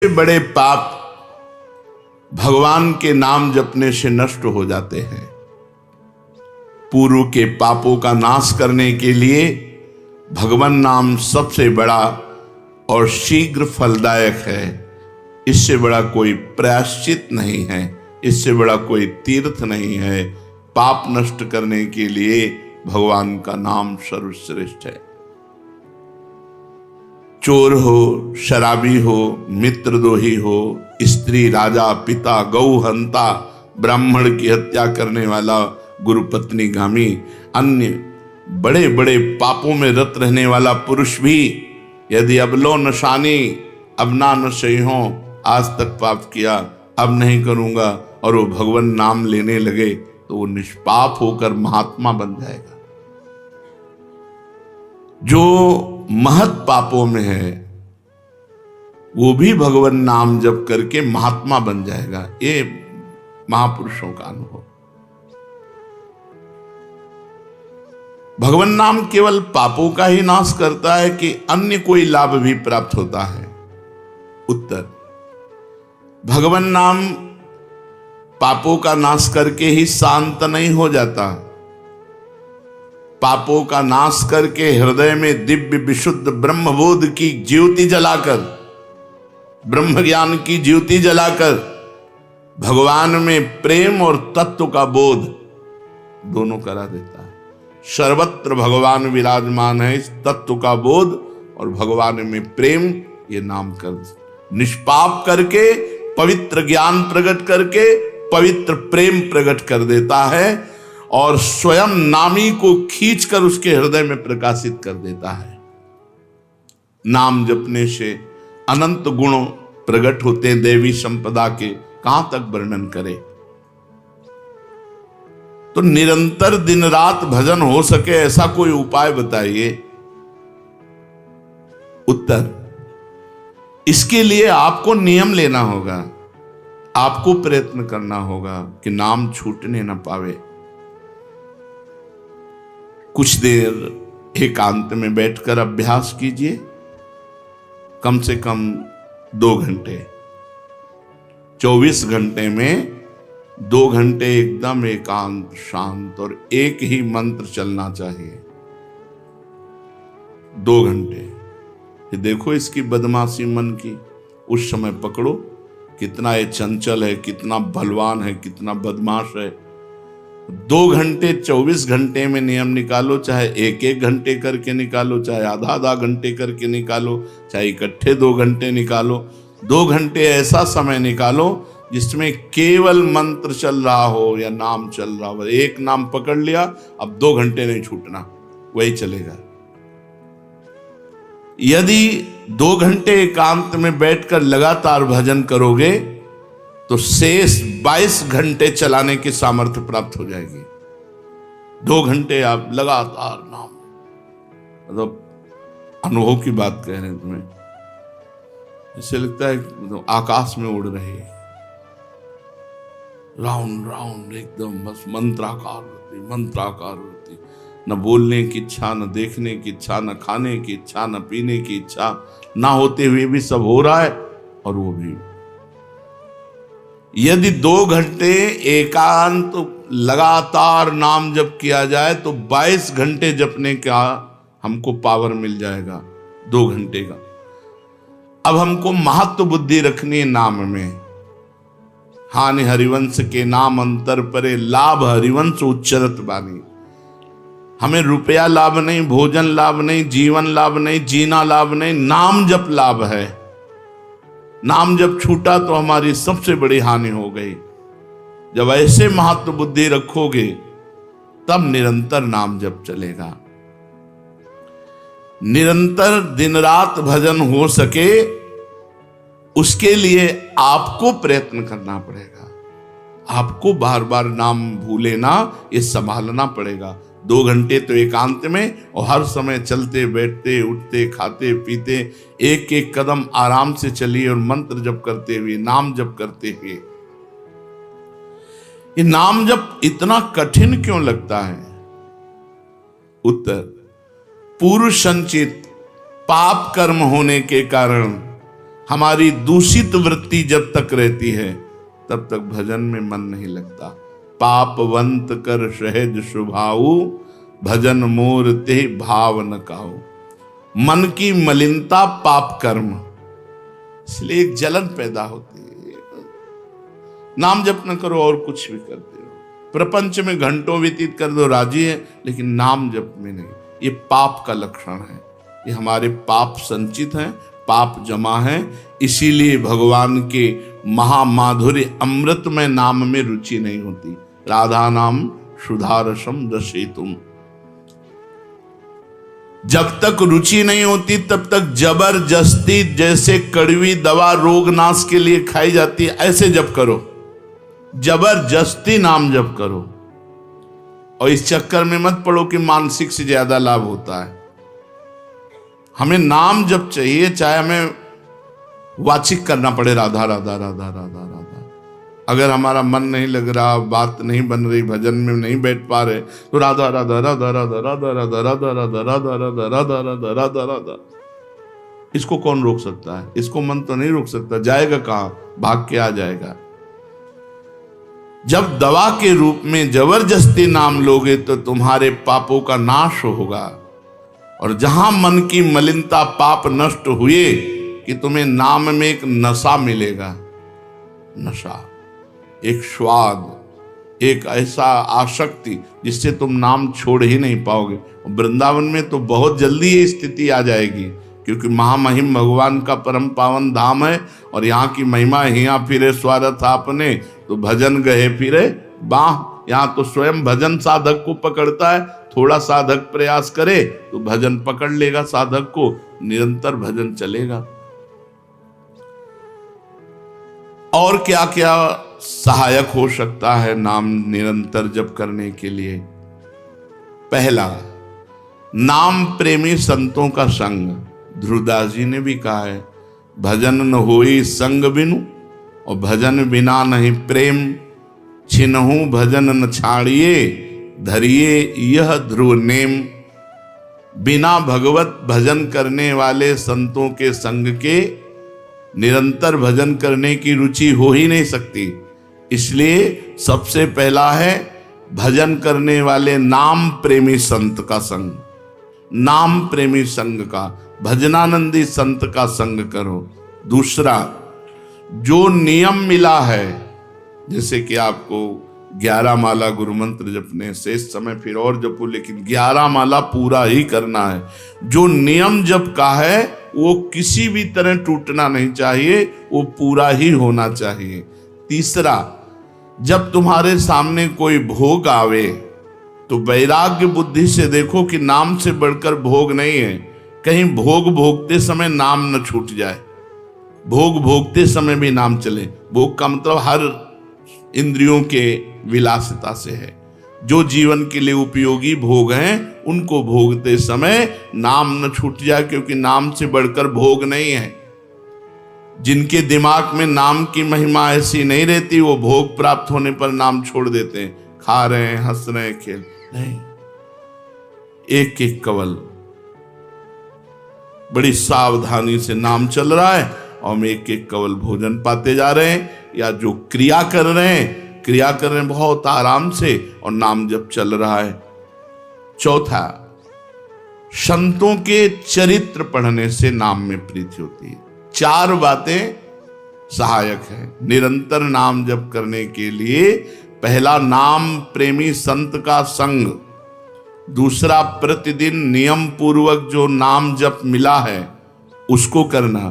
बड़े पाप भगवान के नाम जपने से नष्ट हो जाते हैं। पूर्व के पापों का नाश करने के लिए भगवान नाम सबसे बड़ा और शीघ्र फलदायक है। इससे बड़ा कोई प्रायश्चित नहीं है, इससे बड़ा कोई तीर्थ नहीं है। पाप नष्ट करने के लिए भगवान का नाम सर्वश्रेष्ठ है। चोर हो, शराबी हो, मित्रद्रोही हो, स्त्री, राजा, पिता, गौ हंता, ब्राह्मण की हत्या करने वाला, गुरुपत्नी गामी, अन्य बड़े बड़े पापों में रत रहने वाला पुरुष भी यदि अब लो नशानी, अब ना नशे हो, आज तक पाप किया, अब नहीं करूंगा, और वो भगवान नाम लेने लगे तो वो निष्पाप होकर महात्मा बन जाएगा। जो महत पापों में है वो भी भगवान नाम जप करके महात्मा बन जाएगा। ये महापुरुषों का अनुभव। भगवान नाम केवल पापों का ही नाश करता है कि अन्य कोई लाभ भी प्राप्त होता है? उत्तर, भगवान नाम पापों का नाश करके ही शांत नहीं हो जाता। पापों का नाश करके हृदय में दिव्य विशुद्ध ब्रह्मबोध की ज्योति जलाकर, ब्रह्म ज्ञान की ज्योति जलाकर भगवान में प्रेम और तत्व का बोध दोनों करा देता है। सर्वत्र भगवान विराजमान है। इस तत्व का बोध और भगवान में प्रेम, ये नाम कर निष्पाप करके पवित्र ज्ञान प्रकट करके पवित्र प्रेम प्रकट कर देता है और स्वयं नामी को खींचकर उसके हृदय में प्रकाशित कर देता है। नाम जपने से अनंत गुण प्रकट होते हैं देवी संपदा के, कहां तक वर्णन करें। तो निरंतर दिन रात भजन हो सके ऐसा कोई उपाय बताइए। उत्तर, इसके लिए आपको नियम लेना होगा, आपको प्रयत्न करना होगा कि नाम छूटने न पावे। कुछ देर एकांत में बैठकर अभ्यास कीजिए, कम से कम 2 घंटे। 24 घंटे में 2 घंटे एकदम एकांत, शांत और एक ही मंत्र चलना चाहिए। 2 घंटे। ये देखो इसकी बदमाशी मन की, उस समय पकड़ो कितना ये चंचल है, कितना बलवान है, कितना बदमाश है। 2 घंटे 24 घंटे में नियम निकालो, चाहे 1-1 घंटे करके निकालो, चाहे आधा घंटे करके निकालो, चाहे इकट्ठे 2 घंटे निकालो। 2 घंटे ऐसा समय निकालो जिसमें केवल मंत्र चल रहा हो या नाम चल रहा हो। एक नाम पकड़ लिया, अब 2 घंटे नहीं छूटना, वही चलेगा। यदि 2 घंटे एकांत में बैठकर लगातार भजन करोगे तो शेष 22 घंटे चलाने की सामर्थ्य प्राप्त हो जाएगी। 2 घंटे आप लगातार नाम, मतलब अनुभव की बात कह रहे हैं तुम्हें, इससे लगता है मतलब आकाश में उड़ रहे हैं, राउंड राउंड एकदम, बस मंत्राकार होती, न बोलने की इच्छा, न देखने की इच्छा, न खाने की इच्छा, न पीने की इच्छा, ना होते हुए भी सब हो रहा है। और वो भी यदि 2 घंटे एकांत लगातार नाम जप किया जाए तो 22 घंटे जपने का हमको पावर मिल जाएगा 2 घंटे का। अब हमको महत्व बुद्धि रखनी है नाम में। हानि हरिवंश के नाम अंतर परे, लाभ हरिवंश उच्चरत बानी। हमें रुपया लाभ नहीं, भोजन लाभ नहीं, जीवन लाभ नहीं, जीना लाभ नहीं, नाम जप लाभ है। नाम जब छूटा तो हमारी सबसे बड़ी हानि हो गई। जब ऐसे महत्व बुद्धि रखोगे तब निरंतर नाम जप चलेगा। निरंतर दिन रात भजन हो सके उसके लिए आपको प्रयत्न करना पड़ेगा। आपको बार बार नाम भूले ना, ये संभालना पड़ेगा। 2 घंटे तो एकांत में, और हर समय चलते बैठते उठते खाते पीते एक एक कदम आराम से चलिए और मंत्र जप करते हुए, नाम जप करते हुए। ये नाम जप इतना कठिन क्यों लगता है? उत्तर, पूर्व संचित पाप कर्म होने के कारण हमारी दूषित वृत्ति जब तक रहती है तब तक भजन में मन नहीं लगता। पापवंत कर सहज स्वभाऊ, भजन मोर ते भाव न काऊ। मन की मलिनता पाप कर्म, इसलिए एक जलन पैदा होती है। नाम जप न करो और कुछ भी करते हो, प्रपंच में घंटों व्यतीत कर दो, राजी है, लेकिन नाम जप में नहीं। ये पाप का लक्षण है। ये हमारे पाप संचित हैं, पाप जमा है। इसीलिए भगवान के महामाधुर्य अमृतमय नाम में रुचि नहीं होती। राधा नाम सुधारसम रसेतुम। जब तक रुचि नहीं होती तब तक जबरदस्ती, जैसे कड़वी दवा रोग नाश के लिए खाई जाती है, ऐसे जप करो, जबरदस्ती नाम जप करो। और इस चक्कर में मत पड़ो कि मानसिक से ज्यादा लाभ होता है। हमें नाम जप चाहिए, चाहे हमें वाचिक करना पड़े, राधा राधा राधा राधा राधा। अगर हमारा मन नहीं लग रहा, बात नहीं बन रही, भजन में नहीं बैठ पा रहे, तो राधा राधा राधा राधा राधा राधा राधा राधा राधा राधा राधा राधा राधा राधा। इसको कौन रोक सकता है? इसको मन तो नहीं रोक सकता। जाएगा कहां? भाग के आ जाएगा। जब दवा के रूप में जबरदस्ती नाम लोगे तो तुम्हारे पापों का नाश होगा। और जहां मन की मलिनता, पाप नष्ट हुए कि तुम्हें नाम में एक नशा मिलेगा। नशा, एक स्वाद, एक ऐसा आसक्ति जिससे तुम नाम छोड़ ही नहीं पाओगे। वृंदावन में तो बहुत जल्दी ये स्थिति आ जाएगी, क्योंकि महामहिम भगवान का परम पावन धाम है। और यहाँ की महिमा, हिया फिरे स्वार्थ आपने, तो भजन गए फिरे बाह। यहाँ तो स्वयं भजन साधक को पकड़ता है। थोड़ा साधक प्रयास करे तो भजन पकड़ लेगा साधक को, निरंतर भजन चलेगा। और क्या क्या सहायक हो सकता है नाम निरंतर जप करने के लिए? पहला, नाम प्रेमी संतों का संग। ध्रुवदास जी ने भी कहा है, भजन न होई संग बिनु, और भजन बिना नहीं प्रेम। छिनहु भजन न छाड़िए, धरिए यह ध्रुव नेम। बिना भगवत भजन करने वाले संतों के संग के निरंतर भजन करने की रुचि हो ही नहीं सकती। इसलिए सबसे पहला है भजन करने वाले नाम प्रेमी संत का संग। नाम प्रेमी संग का, भजनानंदी संत का संग करो। दूसरा, जो नियम मिला है, जैसे कि आपको 11 माला गुरु मंत्र जपने से, इस समय फिर और जपो, लेकिन 11 माला पूरा ही करना है। जो नियम जप का है वो किसी भी तरह टूटना नहीं चाहिए, वो पूरा ही होना चाहिए। तीसरा, जब तुम्हारे सामने कोई भोग आवे तो वैराग्य बुद्धि से देखो कि नाम से बढ़कर भोग नहीं है। कहीं भोग भोगते समय नाम न छूट जाए। भोग भोगते समय भी नाम चले। भोग का मतलब हर इंद्रियों के विलासिता से है। जो जीवन के लिए उपयोगी भोग हैं उनको भोगते समय नाम न छूट जाए, क्योंकि नाम से बढ़कर भोग नहीं है। जिनके दिमाग में नाम की महिमा ऐसी नहीं रहती, वो भोग प्राप्त होने पर नाम छोड़ देते हैं। खा रहे हैं, हंस रहे हैं, खेल नहीं। एक एक कवल बड़ी सावधानी से नाम चल रहा है और हम एक एक कवल भोजन पाते जा रहे हैं, या जो क्रिया कर रहे हैं बहुत आराम से और नाम जब चल रहा है। चौथा, संतों के चरित्र पढ़ने से नाम में प्रीति होती है। 4 बातें सहायक है निरंतर नाम जप करने के लिए। पहला, नाम प्रेमी संत का संग। दूसरा, प्रतिदिन नियम पूर्वक जो नाम जप मिला है उसको करना।